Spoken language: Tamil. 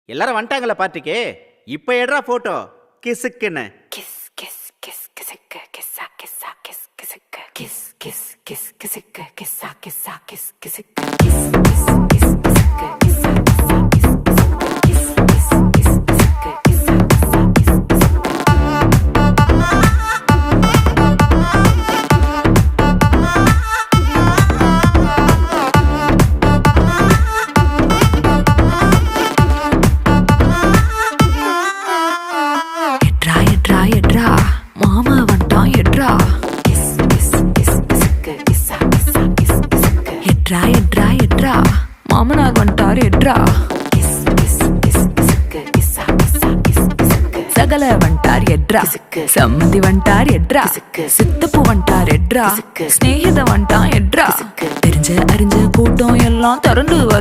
எல்லாரும் வந்துட்டாங்களா பார்ட்டிக்கு? இப்ப எடுறா போட்டோ கிசுக்குன்னு. கிஸ் கிஸ் கிஸ் கிசுக்கு கிஸ்ஸா கிஸ்ஸா கிஸ் கிசுக்கு கிஸ் கிஸ் கிஸ் கிசுக்கு கிஸ்ஸா கிஸ்ஸா கிஸ் கிசுக்கு கிஸ் கிஸ் கிஸ் கிசுக்கு கிஸ்ஸா கிஸ்ஸா கிஸ் கிசுக்கு கிஸ் கிஸ் கிஸ் கிசுக்கு கிஸ்ஸா கிஸ்ஸா கிஸ் கிசுக்கு. மாமா வந்துட்டான் எட்ரா. கிஸ் கிஸ் கிஸ் கிசுக்கு கிஸ்ஸா கிஸ்ஸா கிஸ் கிசுக்கு. எட்ரா எட்ரா எட்ரா மாமனார் வந்துட்டார் எட்ரா. கிஸ் கிஸ் கிஸ் கிசுக்கு கிஸ்ஸா கிஸ்ஸா கிஸ் கிசுக்கு. சகல வந்துட்டார் எட்ரா. கிசுக்கு. சம்மதி வந்துட்டார் எட்ரா. கிசுக்கு. சித்தப்பு வந்துட்டார் எட்ரா. கிசுக்கு. ஸ்நேகித வந்துட்டான் எட்ரா. கிசுக்கு. தெரிஞ்ச அறிஞ்ச கூட்டம் எல்லாம் திரண்டு வருது